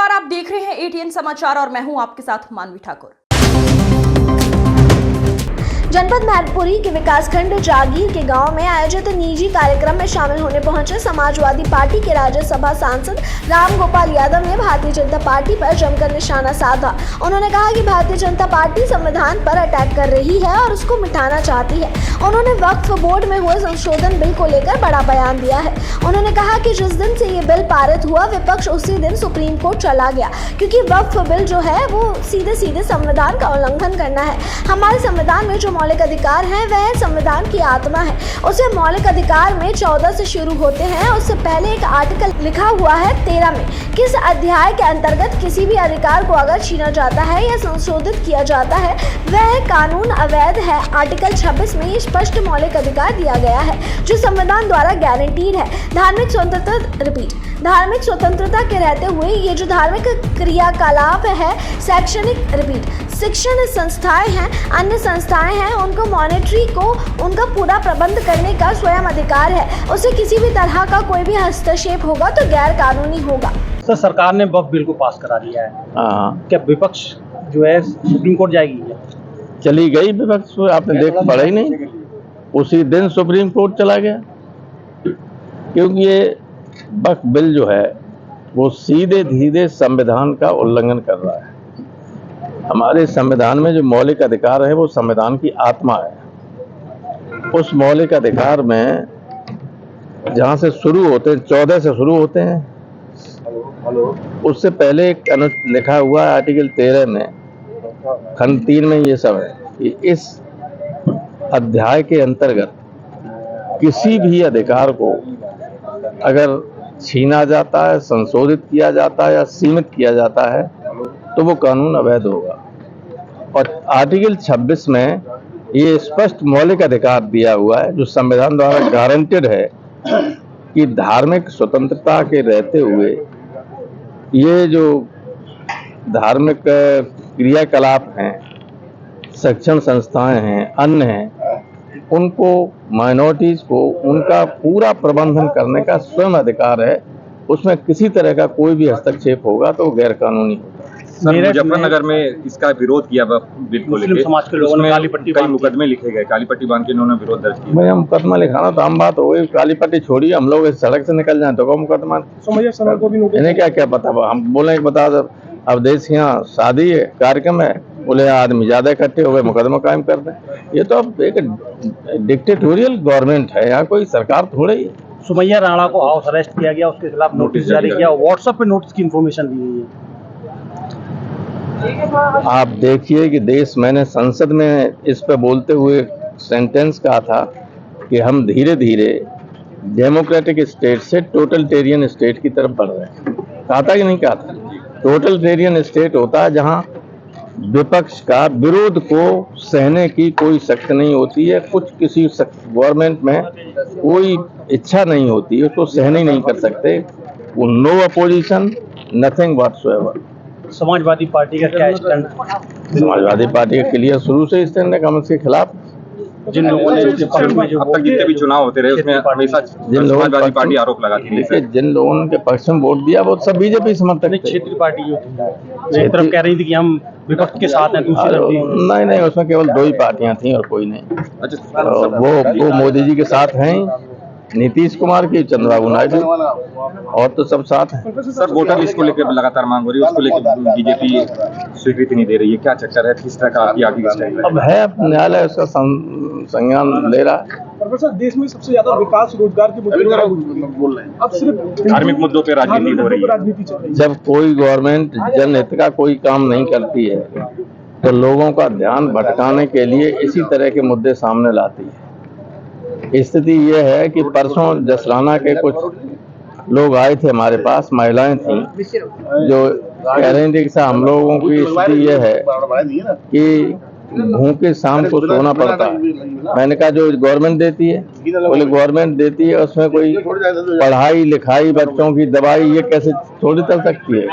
नमस्कार, आप देख रहे हैं एटीएन समाचार और मैं हूं आपके साथ मानवी ठाकुर। जनपद मैनपुरी के विकासखंड जागीर के गांव में आयोजित निजी कार्यक्रम में शामिल होने पहुंचे समाजवादी पार्टी के राज्यसभा सांसद राम गोपाल यादव ने भारतीय जनता पार्टी पर जमकर निशाना साधा। उन्होंने कहा कि भारतीय जनता पार्टी संविधान पर अटैक कर रही है और उसको मिटाना चाहती है। उन्होंने वक्फ बोर्ड में हुए संशोधन बिल को लेकर बड़ा बयान दिया है। उन्होंने कहा कि जिस दिन से ये बिल पारित हुआ, विपक्ष उसी दिन सुप्रीम कोर्ट चला गया, क्योंकि वक्फ बिल जो है वो सीधे संविधान का उल्लंघन करना है। हमारे संविधान में जो मौलिक अधिकार हैं वह संविधान की आत्मा है। उसे मौलिक अधिकार में 14 से शुरू होते हैं। उससे पहले एक आर्टिकल लिखा हुआ है 13 में, किस अध्याय के अंतर्गत किसी भी अधिकार को अगर छीना जाता है या संशोधित किया जाता है वह कानून अवैध है। आर्टिकल 26 में स्पष्ट मौलिक अधिकार दिया गया है जो संविधान द्वारा गारंटीड है। धार्मिक स्वतंत्रता के रहते हुए ये जो धार्मिक क्रियाकलाप है, शैक्षणिक शिक्षण संस्थाएं हैं, अन्य संस्थाएं हैं, उनको मॉनिटरी को उनका पूरा प्रबंध करने का स्वयं अधिकार है। उसे किसी भी तरह का कोई भी हस्तक्षेप होगा तो गैर कानूनी होगा। सर, सरकार ने वक्फ बिल को पास करा दिया है। क्या विपक्ष जो है सुप्रीम कोर्ट जाएगी? चली गई विपक्ष, आपने देख पढ़ा ही नहीं, उसी दिन सुप्रीम कोर्ट चला गया, क्योंकि ये वक्फ बिल जो है वो सीधे संविधान का उल्लंघन कर रहा है। हमारे संविधान में जो मौलिक अधिकार है वो संविधान की आत्मा है। उस मौलिक अधिकार में जहाँ से शुरू होते हैं, 14 से शुरू होते हैं, उससे पहले एक लिखा हुआ है आर्टिकल 13 में, खंड 3 में ये सब है कि इस अध्याय के अंतर्गत किसी भी अधिकार को अगर छीना जाता है, संशोधित किया जाता है या सीमित किया जाता है तो वो कानून अवैध होगा। और आर्टिकल 26 में ये स्पष्ट मौलिक अधिकार दिया हुआ है जो संविधान द्वारा गारंटेड है कि धार्मिक स्वतंत्रता के रहते हुए ये जो धार्मिक क्रियाकलाप हैं, शिक्षण संस्थाएं हैं, अन्य हैं, उनको माइनॉरिटीज को उनका पूरा प्रबंधन करने का स्वयं अधिकार है। उसमें किसी तरह का कोई भी हस्तक्षेप होगा तो गैर कानूनी होगा। मुजफ्फरनगर में इसका विरोध किया बिल को लेकर, समाज के लोगों ने काली पट्टी कई मुकदमे लिखे गए, काली पट्टी बांध के इन्होंने विरोध दर्ज किया। भैया मुकदमा लिखाना तो आम बात हो गई, काली पट्टी छोड़िए, हम लोग इस सड़क से निकल जाए तो कौन मुकदमा। इन्हें क्या पता, हम बोले बता दो अब देश यहाँ शादी है, कार्यक्रम है, बोले आदमी ज्यादा इकट्ठे हो गए, मुकदमा कायम कर दें। ये तो अब एक डिक्टेटोरियल गवर्नमेंट है, यहाँ कोई सरकार थोड़े ही। सुमैया राणा को हाउस अरेस्ट किया गया, उसके खिलाफ नोटिस जारी किया, व्हाट्सएप पे नोटिस की इंफॉर्मेशन दी गई है। आप देखिए कि मैंने संसद में इस पे बोलते हुए सेंटेंस कहा था कि हम धीरे धीरे डेमोक्रेटिक स्टेट से टोटलिटेरियन स्टेट की तरफ बढ़ रहे हैं। कहा था कि नहीं कहा था? टोटलिटेरियन स्टेट होता है जहां विपक्ष का विरोध को सहने की कोई शक्ति नहीं होती है, कुछ किसी गवर्नमेंट में कोई इच्छा नहीं होती है, उसको सहने ही नहीं कर सकते। वो no opposition, nothing whatsoever. Samajwadi Party का क्या स्टैंड? समाजवादी पार्टी का क्लियर शुरू से स्टैंड है कॉमर्स के खिलाफ। जिन लोगों ने अब तक जितने भी चुनाव होते रहे उसमें हमेशा समाजवादी पार्टी आरोप लगाती है। देखिए, जिन लोगों के पक्ष में वोट दिया वो सब बीजेपी समर्थक थे। क्षेत्रीय पार्टी जो थी एक तरफ कह रही थी कि हम विपक्ष के साथ हैं, दूसरी तरफ नहीं, उसमें केवल 2 ही पार्टियां थी और कोई नहीं। अच्छा, वो मोदी जी के साथ हैं, नीतीश कुमार की, चंद्रबाबू नायडू, और तो सब साथ हैं। सर, वोटर लिस्ट को लेकर लगातार मांग हो रही है, उसको लेकर बीजेपी स्वीकृति नहीं दे रही है, क्या चक्कर है? किस तरह का आपकी आगे स्टैंड है? अब है, न्यायालय उसका संज्ञान ले रहा है। प्रोफेसर, देश में सबसे ज्यादा विकास रोजगार के मुद्दे बोल रहे हैं, अब सिर्फ धार्मिक मुद्दों पे राजनीति हो रही है। जब कोई गवर्नमेंट जनहित का कोई काम नहीं करती है तो लोगों का ध्यान भटकाने के लिए इसी तरह के मुद्दे सामने लाती है। स्थिति ये है कि परसों जसराना के कुछ लोग आए थे हमारे पास, महिलाएं थीं, जो कह रही थी कि हम लोगों की स्थिति ये है कि भूखे शाम को सोना पड़ता है। मैंने कहा जो गवर्नमेंट देती है, बोले गवर्नमेंट देती है उसमें कोई पढ़ाई लिखाई, बच्चों की दवाई, ये कैसे थोड़ी चल सकती है?